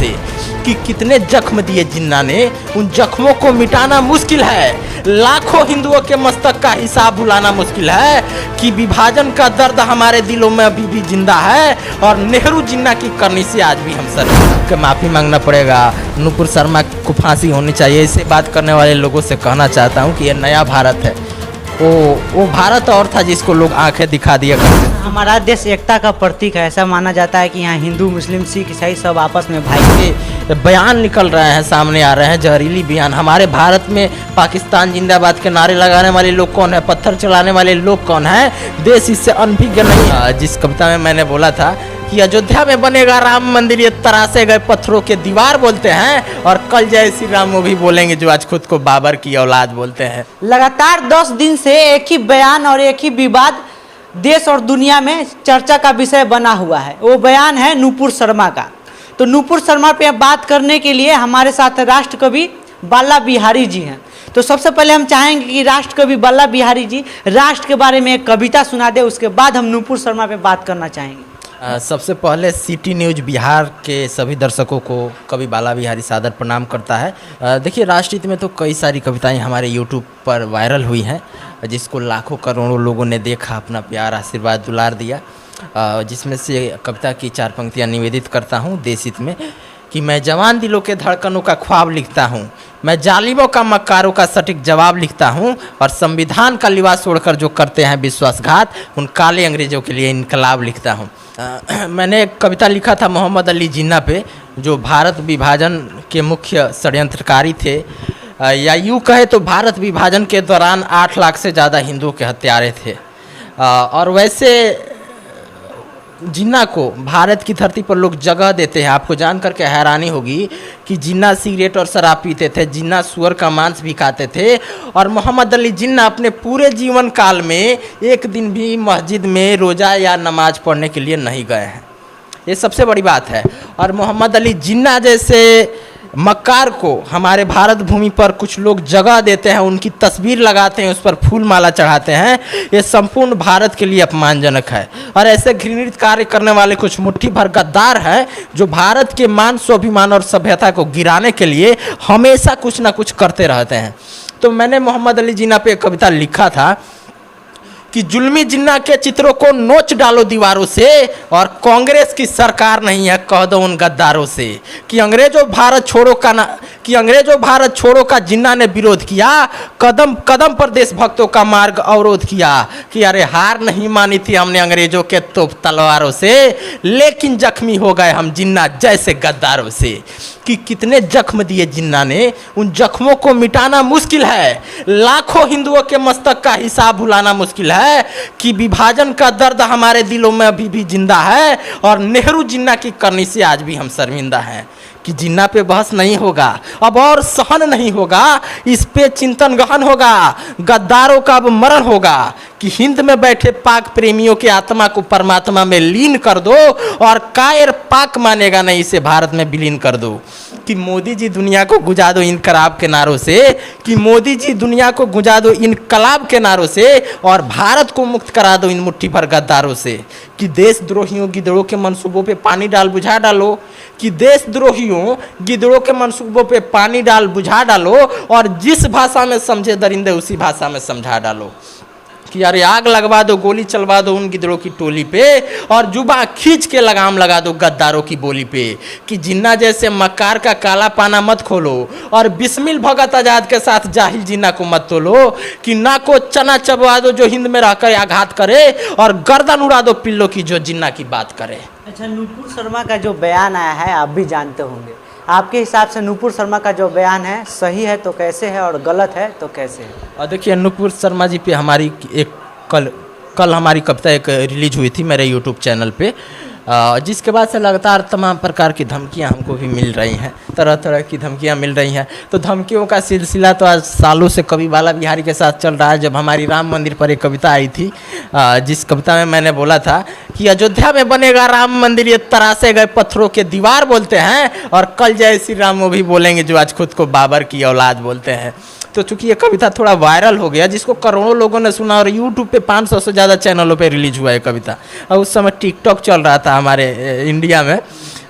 से कि कितने जख्म दिए जिन्ना ने, उन जख्मों को मिटाना मुश्किल है। लाखों हिंदुओं के मस्तक का हिसाब भुलाना मुश्किल है कि विभाजन का दर्द हमारे दिलों में अभी भी जिंदा है और नेहरू जिन्ना की करनी से आज भी हम सर के माफ़ी मांगना पड़ेगा। नुपुर शर्मा को फांसी होनी चाहिए। इससे बात करने वाले लोगों से कहना चाहता हूँ कि ये नया भारत है, वो भारत और था जिसको लोग आंखें दिखा दिया करते। हमारा देश एकता का प्रतीक है। ऐसा माना जाता है कि यहाँ हिंदू, मुस्लिम, सिख, ईसाई सब आपस में भाई के बयान निकल रहे हैं, सामने आ रहे हैं जहरीली बयान। हमारे भारत में पाकिस्तान जिंदाबाद के नारे लगाने वाले लोग कौन है, पत्थर चलाने वाले लोग कौन है? देश इससे अनभिज्ञ नहीं है। जिस कविता में मैंने बोला था कि अयोध्या में बनेगा राम मंदिर, ये तरासे गए पत्थरों के दीवार बोलते हैं, और कल जय श्री राम वो भी बोलेंगे जो आज खुद को बाबर की औलाद बोलते हैं। लगातार 10 दिन से एक ही बयान और एक ही विवाद देश और दुनिया में चर्चा का विषय बना हुआ है। वो बयान है नुपुर शर्मा का। तो नुपुर शर्मा पे बात करने के लिए हमारे साथ राष्ट्र कवि बाला बिहारी जी हैं। तो सबसे पहले हम चाहेंगे कि राष्ट्र कवि बाला बिहारी जी राष्ट्र के बारे में एक कविता सुना दे, उसके बाद हम नुपुर शर्मा पे बात करना चाहेंगे। सबसे पहले सिटी न्यूज़ बिहार के सभी दर्शकों को कवि बाला बिहारी सादर प्रणाम करता है। देखिए, राष्ट्रहित में तो कई सारी कविताएं हमारे यूट्यूब पर वायरल हुई हैं, जिसको लाखों करोड़ों लोगों ने देखा, अपना प्यार, आशीर्वाद, दुलार दिया। जिसमें से कविता की 4 पंक्तियां निवेदित करता हूं देशहित में कि मैं जवान दिलों के धड़कनों का ख्वाब लिखता हूं, मैं जालिमों का मक्कारों का सटीक जवाब लिखता हूं, और संविधान का लिबास छोड़कर जो करते हैं विश्वासघात, उन काले अंग्रेजों के लिए इनकलाब लिखता हूं। मैंने एक कविता लिखा था मोहम्मद अली जिन्ना पे, जो भारत विभाजन के मुख्य षड्यंत्रकारी थे, या यूँ कहे तो भारत विभाजन के दौरान 8 लाख से ज़्यादा हिंदुओं के हत्यारे थे। और वैसे जिन्ना को भारत की धरती पर लोग जगह देते हैं। आपको जान करके हैरानी होगी कि जिन्ना सिगरेट और शराब पीते थे, जिन्ना सुअर का मांस भी खाते थे, और मोहम्मद अली जिन्ना अपने पूरे जीवन काल में एक दिन भी मस्जिद में रोज़ा या नमाज पढ़ने के लिए नहीं गए हैं। ये सबसे बड़ी बात है। और मोहम्मद अली जिन्ना जैसे मक्कार को हमारे भारत भूमि पर कुछ लोग जगह देते हैं, उनकी तस्वीर लगाते हैं, उस पर फूल माला चढ़ाते हैं, ये संपूर्ण भारत के लिए अपमानजनक है। और ऐसे घृणित कार्य करने वाले कुछ मुट्ठी भर गद्दार हैं जो भारत के मान, स्वाभिमान और सभ्यता को गिराने के लिए हमेशा कुछ ना कुछ करते रहते हैं। तो मैंने मोहम्मद अली जिन्ना पे एक कविता लिखा था कि जुल्मी जिन्ना के चित्रों को नोच डालो दीवारों से, और कांग्रेस की सरकार नहीं है कह दो उन गद्दारों से कि अंग्रेजों भारत छोड़ो का जिन्ना ने विरोध किया, कदम कदम पर देशभक्तों का मार्ग अवरोध किया, कि अरे हार नहीं मानी थी हमने अंग्रेजों के तोप तलवारों से, लेकिन जख्मी हो गए हम जिन्ना जैसे गद्दारों से। कि कितने जख्म दिए जिन्ना ने, उन जख्मों को मिटाना मुश्किल है। लाखों हिंदुओं के मस्तक का हिसाब भुलाना मुश्किल है कि विभाजन का दर्द हमारे दिलों में अभी भी जिंदा है और नेहरू जिन्ना की करनी से आज भी हम शर्मिंदा हैं। कि जिन्ना पे बहस नहीं होगा, अब और सहन नहीं होगा, इस पे चिंतन गहन होगा, गद्दारों का अब मरण होगा। कि हिंद में बैठे पाक प्रेमियों की आत्मा को परमात्मा में लीन कर दो, और कायर पाक मानेगा नहीं, इसे भारत में विलीन कर दो। कि मोदी जी दुनिया को गुजा दो इनकलाब के नारों से, कि मोदी जी दुनिया को गुजा दो इनकलाब के नारों से, और भारत को मुक्त करा दो इन मुट्ठी भर गद्दारों से। कि देशद्रोहियों गिदड़ों के मंसूबों पे पानी डाल बुझा डालो, कि देशद्रोहियों गिदड़ों के मंसूबों पे पानी डाल बुझा डालो, और जिस भाषा में समझे दरिंदे उसी भाषा में समझा डालो। कि अरे आग लगवा दो, गोली चलवा दो उन गिदड़ों की टोली पे, और जुबा खींच के लगाम लगा दो गद्दारों की बोली पे। कि जिन्ना जैसे मक्कार का काला पाना मत खोलो, और बिस्मिल भगत आजाद के साथ जाहिल जिन्ना को मत तोलो। कि ना को चना चबवा दो जो हिंद में रहकर आघात करे, और गर्दन उड़ा दो पिल्लों की जो जिन्ना की बात करे। अच्छा, नुपुर शर्मा का जो बयान आया है आप भी जानते होंगे, आपके हिसाब से नुपुर शर्मा का जो बयान है सही है तो कैसे है, और गलत है तो कैसे है? और देखिए, नुपुर शर्मा जी पे हमारी एक कल हमारी कविता एक रिलीज हुई थी मेरे यूट्यूब चैनल पे, जिसके बाद से लगातार तमाम प्रकार की धमकियां हमको भी मिल रही हैं, तरह तरह की धमकियां मिल रही हैं। तो धमकियों का सिलसिला तो आज सालों से कवि बाला बिहारी के साथ चल रहा है। जब हमारी राम मंदिर पर एक कविता आई थी, जिस कविता में मैंने बोला था कि अयोध्या में बनेगा राम मंदिर, ये तरासे गए पत्थरों के दीवार बोलते हैं, और कल जय श्री राम वो भी बोलेंगे जो आज खुद को बाबर की औलाद बोलते हैं। तो चूंकि ये कविता थोड़ा वायरल हो गया, जिसको करोड़ों लोगों ने सुना, और यूट्यूब पे 500 से ज़्यादा चैनलों पे रिलीज हुआ है कविता, और उस समय टिकटॉक चल रहा था हमारे इंडिया में।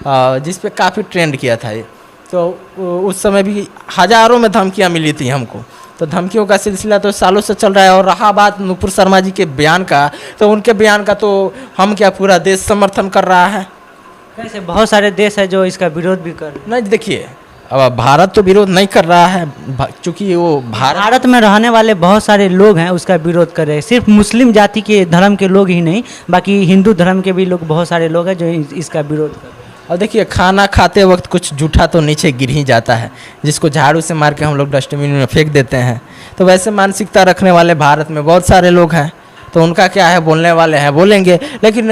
जिस पे काफ़ी ट्रेंड किया था ये। तो उस समय भी हज़ारों में धमकियाँ मिली थी हमको। तो धमकियों का सिलसिला तो सालों से चल रहा है। और रहा बात नुपुर शर्मा जी के बयान का, तो उनके बयान का तो हम क्या पूरा देश समर्थन कर रहा है। वैसे बहुत सारे देश है जो इसका विरोध भी कर रहे हैं। नहीं देखिए, अब भारत तो विरोध नहीं कर रहा है, चूँकि वो भारत में रहने वाले बहुत सारे लोग हैं उसका विरोध कर रहे हैं। सिर्फ मुस्लिम जाति के धर्म के लोग ही नहीं, बाकी हिंदू धर्म के भी लोग बहुत सारे लोग हैं जो इसका विरोध कर रहे हैं। और देखिए, खाना खाते वक्त कुछ जूठा तो नीचे गिर ही जाता है, जिसको झाड़ू से मार के हम लोग डस्टबिन में फेंक देते हैं। तो वैसे मानसिकता रखने वाले भारत में बहुत सारे लोग हैं, तो उनका क्या है, बोलने वाले हैं बोलेंगे। लेकिन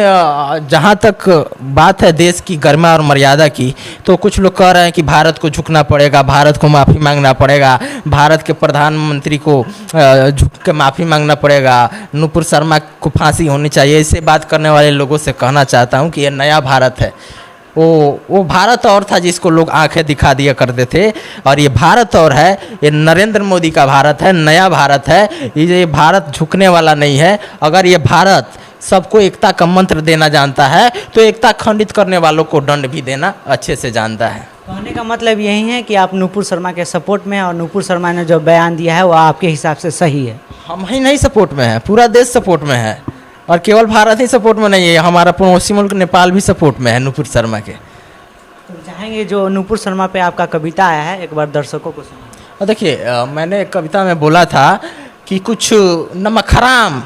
जहाँ तक बात है देश की गरिमा और मर्यादा की, तो कुछ लोग कह रहे हैं कि भारत को झुकना पड़ेगा, भारत को माफ़ी मांगना पड़ेगा, भारत के प्रधानमंत्री को झुक के माफ़ी मांगना पड़ेगा, नुपुर शर्मा को फांसी होनी चाहिए। ऐसे बात करने वाले लोगों से कहना चाहता हूँ कि ये नया भारत है। वो भारत और था जिसको लोग आंखें दिखा दिया करते थे, और ये भारत और है, ये नरेंद्र मोदी का भारत है, नया भारत है। ये भारत झुकने वाला नहीं है। अगर ये भारत सबको एकता का मंत्र देना जानता है, तो एकता खंडित करने वालों को दंड भी देना अच्छे से जानता है। कहने का मतलब यही है कि आप नुपुर शर्मा के सपोर्ट में हैं, और नुपुर शर्मा ने जो बयान दिया है वो आपके हिसाब से सही है। हम ही नहीं सपोर्ट में है, पूरा देश सपोर्ट में है। और केवल भारत ही सपोर्ट में नहीं है, हमारा पड़ोसी मुल्क नेपाल भी सपोर्ट में है नुपुर शर्मा के। तो चाहेंगे जो नुपुर शर्मा पे आपका कविता आया है एक बार दर्शकों को सुनाएं। और देखिए, मैंने एक कविता में बोला था कि कुछ नमक हराम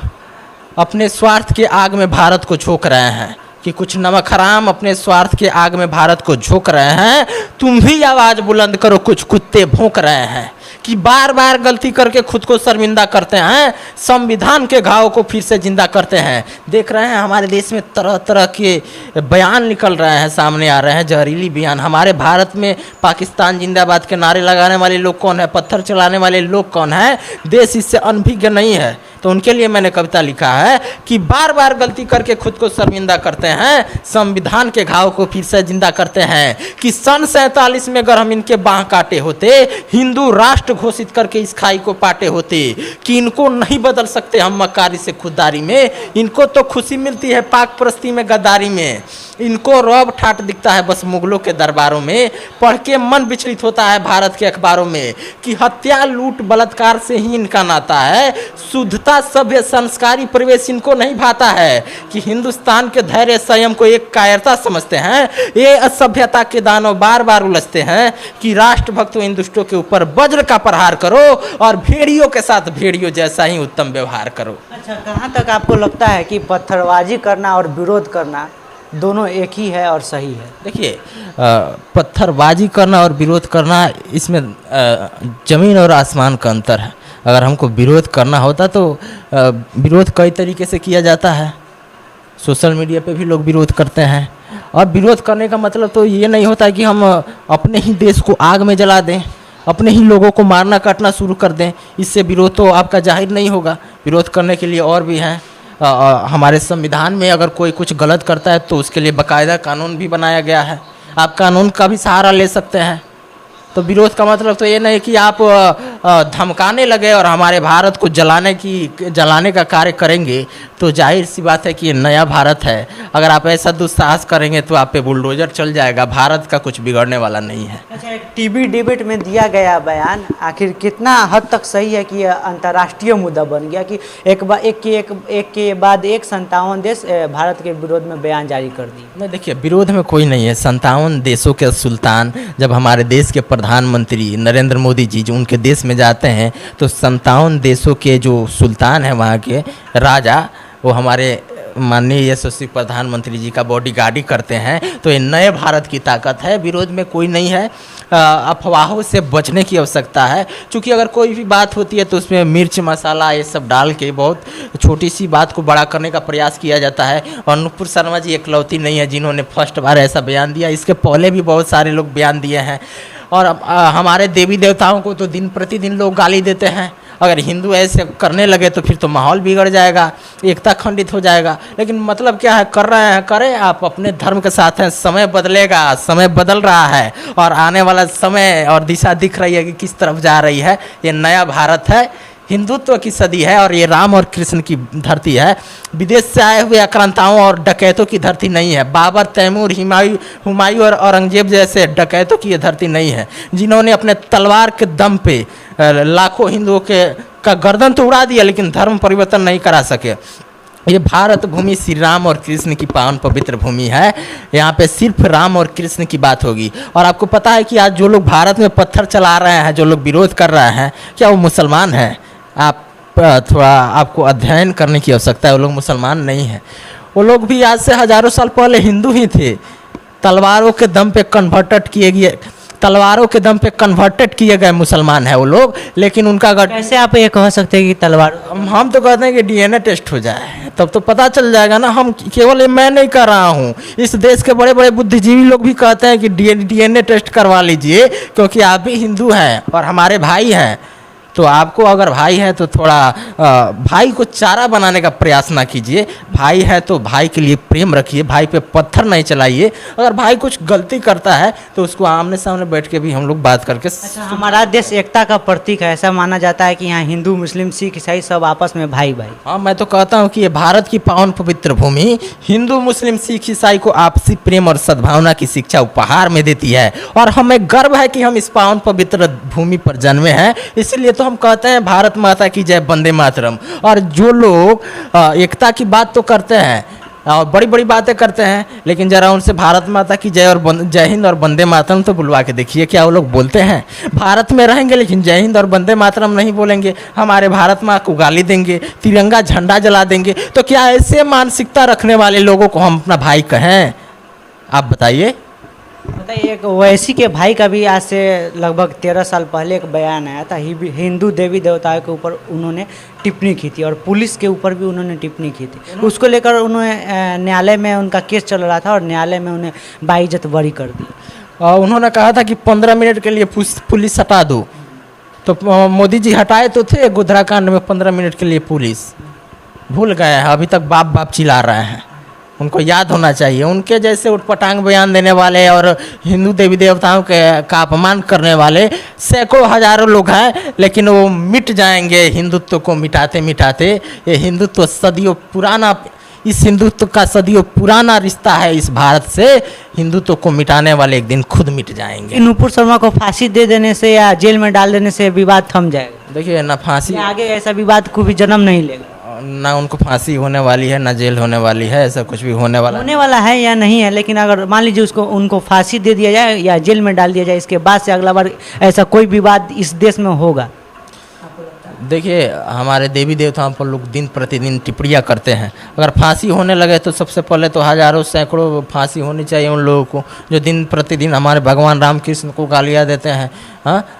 अपने स्वार्थ के आग में भारत को झोंक रहे हैं, कि कुछ नमक हराम अपने स्वार्थ के आग में भारत को झोंक रहे हैं। तुम भी आवाज़ बुलंद करो, कुछ कुत्ते भौंक रहे हैं, कि बार बार गलती करके खुद को शर्मिंदा करते हैं, संविधान के घाव को फिर से जिंदा करते हैं। देख रहे हैं हमारे देश में तरह तरह के बयान निकल रहे हैं, सामने आ रहे हैं जहरीली बयान। हमारे भारत में पाकिस्तान जिंदाबाद के नारे लगाने वाले लोग कौन है, पत्थर चलाने वाले लोग कौन है, देश इससे अनभिज्ञ नहीं है। तो उनके लिए मैंने कविता लिखा है कि बार बार गलती करके खुद को शर्मिंदा करते हैं, संविधान के घाव को फिर से जिंदा करते हैं, कि सन 47 में अगर हम इनके बाह काटे होते, हिंदू राष्ट्र घोषित करके इस खाई को पाटे होते, कि इनको नहीं बदल सकते हम मक्कारी से खुददारी में, इनको तो खुशी मिलती है पाक परस्ती में गद्दारी में, इनको रौब ठाट दिखता है बस मुगलों के दरबारों में, पढ़ के मन विचलित होता है भारत के अखबारों में, कि हत्या लूट बलात्कार से ही इनका नाता है, शुद्धता सभ्य संस्कारी प्रवेश इनको नहीं भाता है, कि हिंदुस्तान के धैर्य संयम को एक कायरता समझते हैं, ये असभ्यता के दानव बार बार उलझते हैं, कि राष्ट्रभक्तों इन दुष्टों के ऊपर वज्र का प्रहार करो, और भेड़ियों के साथ भेड़ियों जैसा ही उत्तम व्यवहार करो। अच्छा, कहाँ तक आपको लगता है कि पत्थरबाजी करना और विरोध करना दोनों एक ही है और सही है? देखिए, पत्थरबाजी करना और विरोध करना, इसमें ज़मीन और आसमान का अंतर है। अगर हमको विरोध करना होता तो विरोध कई तरीके से किया जाता है, सोशल मीडिया पे भी लोग विरोध करते हैं। और विरोध करने का मतलब तो ये नहीं होता कि हम अपने ही देश को आग में जला दें, अपने ही लोगों को मारना काटना शुरू कर दें, इससे विरोध तो आपका जाहिर नहीं होगा। विरोध करने के लिए और भी हैं। हमारे संविधान में अगर कोई कुछ गलत करता है तो उसके लिए बाकायदा कानून भी बनाया गया है, आप कानून का भी सहारा ले सकते हैं। तो विरोध का मतलब तो ये नहीं कि आप धमकाने लगे और हमारे भारत को जलाने का कार्य करेंगे, तो जाहिर सी बात है कि ये नया भारत है। अगर आप ऐसा दुस्साहस करेंगे तो आप पे बुलडोजर चल जाएगा, भारत का कुछ बिगड़ने वाला नहीं है। अच्छा, एक टीवी डिबेट में दिया गया बयान आखिर कितना हद तक सही है कि यह अंतर्राष्ट्रीय मुद्दा बन गया, कि एक के बाद एक 57 देश भारत के विरोध में बयान जारी कर दिए? नहीं देखिए, विरोध में कोई नहीं है। 57 देशों के सुल्तान जब हमारे देश के प्रधानमंत्री नरेंद्र मोदी जी जो उनके देश में जाते हैं, तो 57 देशों के जो सुल्तान हैं, वहाँ के राजा, वो हमारे माननीय यशस्वी प्रधानमंत्री जी का बॉडीगार्ड करते हैं। तो ये नए भारत की ताकत है, विरोध में कोई नहीं है। अफवाहों से बचने की आवश्यकता है, क्योंकि अगर कोई भी बात होती है तो उसमें मिर्च मसाला ये सब डाल के बहुत छोटी सी बात को बड़ा करने का प्रयास किया जाता है। और नुपुर शर्मा जी एकलौती नहीं है जिन्होंने फर्स्ट बार ऐसा बयान दिया, इसके पहले भी बहुत सारे लोग बयान दिए हैं। और हमारे देवी देवताओं को तो दिन प्रतिदिन लोग गाली देते हैं। अगर हिंदू ऐसे करने लगे तो फिर तो माहौल बिगड़ जाएगा, एकता खंडित हो जाएगा। लेकिन मतलब क्या है, कर रहे हैं करें, आप अपने धर्म के साथ हैं। समय बदलेगा, समय बदल रहा है, और आने वाला समय और दिशा दिख रही है कि किस तरफ जा रही है। ये नया भारत है, हिंदुत्व की सदी है और ये राम और कृष्ण की धरती है। विदेश से आए हुए आक्रांताओं और डकैतों की धरती नहीं है। बाबर, तैमूर, हुमायूं और औरंगजेब जैसे डकैतों की ये धरती नहीं है, जिन्होंने अपने तलवार के दम पे लाखों हिंदुओं का गर्दन तो उड़ा दिया लेकिन धर्म परिवर्तन नहीं करा सके। ये भारत भूमि श्री राम और कृष्ण की पावन पवित्र भूमि है। यहाँ पे सिर्फ राम और कृष्ण की बात होगी। और आपको पता है कि आज जो लोग भारत में पत्थर चला रहे हैं, जो लोग विरोध कर रहे हैं, क्या वो मुसलमान हैं? आप थोड़ा आपको अध्ययन करने की आवश्यकता है। वो लोग मुसलमान नहीं हैं। वो लोग भी आज से हजारों साल पहले हिंदू ही थे। तलवारों के दम पे कन्वर्टेड किए गए मुसलमान है वो लोग। लेकिन उनका कैसे आप ये कह सकते हैं कि तलवार? हम तो कहते हैं कि डीएनए टेस्ट हो जाए, तब तो पता चल जाएगा ना। हम केवल ये मैं नहीं कर रहा हूँ, इस देश के बड़े बड़े बुद्धिजीवी लोग भी कहते हैं कि डीएनए टेस्ट करवा लीजिए, क्योंकि आप भी हिंदू हैं और हमारे भाई हैं। तो आपको अगर भाई है तो थोड़ा भाई को चारा बनाने का प्रयास ना कीजिए। भाई है तो भाई के लिए प्रेम रखिए, भाई पे पत्थर नहीं चलाइए। अगर भाई कुछ गलती करता है तो उसको आमने सामने बैठ के भी हम लोग बात करके। अच्छा, हमारा देश एकता का प्रतीक है, ऐसा माना जाता है कि यहाँ हिंदू, मुस्लिम, सिख, ईसाई सब आपस में भाई भाई। हाँ, मैं तो कहता हूँ कि ये भारत की पावन पवित्र भूमि हिंदू, मुस्लिम, सिख, ईसाई को आपसी प्रेम और सद्भावना की शिक्षा उपहार में देती है। और हमें गर्व है कि हम इस पावन पवित्र भूमि पर जन्मे हैं। इसलिए हम कहते हैं भारत माता की जय, वंदे मातरम। और जो लोग एकता की बात तो करते हैं और बड़ी बड़ी बातें करते हैं, लेकिन जरा उनसे भारत माता की जय और जय हिंद और वंदे मातरम तो बुलवा के देखिए, क्या वो लोग बोलते हैं? भारत में रहेंगे लेकिन जय हिंद और वंदे मातरम नहीं बोलेंगे, हमारे भारत माँ को गाली देंगे, तिरंगा झंडा जला देंगे। तो क्या ऐसे मानसिकता रखने वाले लोगों को हम अपना भाई कहें? आप बताइए। बताइए, एक ओवैसी के भाई का भी आज से लगभग 13 साल पहले एक बयान आया था। हिंदू देवी देवताओं के ऊपर उन्होंने टिप्पणी की थी और पुलिस के ऊपर भी उन्होंने टिप्पणी की थी। उसको लेकर उन्होंने न्यायालय में उनका केस चल रहा था और न्यायालय में उन्हें बाइज्जत बरी कर दी। उन्होंने कहा था कि 15 मिनट के लिए पुलिस हटा दो। तो मोदी जी हटाए तो थे गोधरा कांड में 15 मिनट के लिए पुलिस। भूल गए हैं, अभी तक बाप बाप चिल्ला रहे हैं। उनको याद होना चाहिए। उनके जैसे उटपटांग बयान देने वाले और हिंदू देवी देवताओं का अपमान करने वाले सैकड़ों हजारों लोग हैं, लेकिन वो मिट जाएंगे हिंदुत्व को मिटाते मिटाते। ये हिंदुत्व सदियों पुराना, इस हिंदुत्व का सदियों पुराना रिश्ता है इस भारत से। हिंदुत्व को मिटाने वाले एक दिन खुद मिट जाएंगे। नुपुर शर्मा को फांसी दे देने से या जेल में डाल देने से विवाद थम जाएगा? देखिए ना, फांसी आगे ऐसा विवाद को भी जन्म नहीं लेगा। ना उनको फांसी होने वाली है, ना जेल होने वाली है, ऐसा कुछ भी होने वाला है या नहीं है। लेकिन अगर मान लीजिए उनको फांसी दे दिया जाए या जेल में डाल दिया जाए, इसके बाद से अगला बार ऐसा कोई विवाद इस देश में होगा? देखिए, हमारे देवी देवताओं पर लोग दिन प्रतिदिन टिप्पणियाँ करते हैं। अगर फांसी होने लगे तो सबसे पहले तो हजारों सैकड़ों फांसी होनी चाहिए उन लोगों को जो दिन प्रतिदिन हमारे भगवान राम कृष्ण को गालियाँ देते हैं।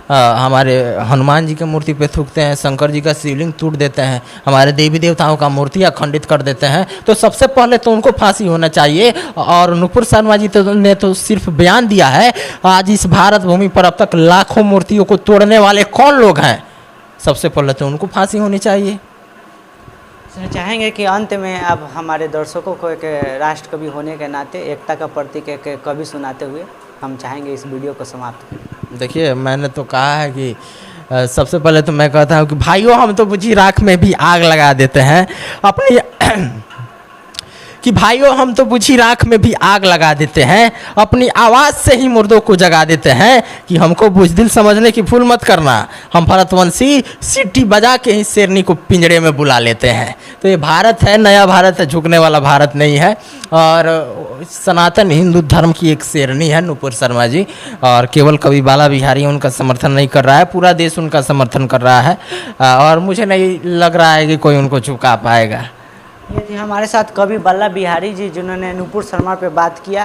हमारे हनुमान जी की मूर्ति पे थूकते हैं, शंकर जी का शिवलिंग तोड़ देते हैं, हमारे देवी देवताओं का मूर्तियाँ खंडित कर देते हैं। तो सबसे पहले तो उनको फांसी होना चाहिए। और नुपुर शर्मा जी ने तो सिर्फ बयान दिया है। आज इस भारत भूमि पर अब तक लाखों मूर्तियों को तोड़ने वाले कौन लोग हैं? सबसे पहले तो उनको फांसी होनी चाहिए। सर, चाहेंगे कि अंत में अब हमारे दर्शकों को एक राष्ट्रकवि होने के नाते एकता का प्रतीक एक कवि सुनाते हुए हम चाहेंगे इस वीडियो को समाप्त करें। देखिए, मैंने तो कहा है कि सबसे पहले तो मैं कहता हूँ कि भाइयों, हम तो बुझी राख में भी आग लगा देते हैं अपनी कि भाइयों, हम तो बुझी राख में भी आग लगा देते हैं, अपनी आवाज़ से ही मुर्दों को जगा देते हैं। कि हमको बुजदिल समझने की भूल मत करना, हम भरतवंशी सीटी बजा के ही शेरनी को पिंजरे में बुला लेते हैं। तो ये भारत है, नया भारत है, झुकने वाला भारत नहीं है। और सनातन हिंदू धर्म की एक शेरनी है नुपुर शर्मा जी। और केवल कवि बाला बिहारी उनका समर्थन नहीं कर रहा है, पूरा देश उनका समर्थन कर रहा है। और मुझे नहीं लग रहा है कि कोई उनको झुका पाएगा। ये थी हमारे साथ कवि बाला बिहारी जी, जिन्होंने नुपुर शर्मा पे बात किया।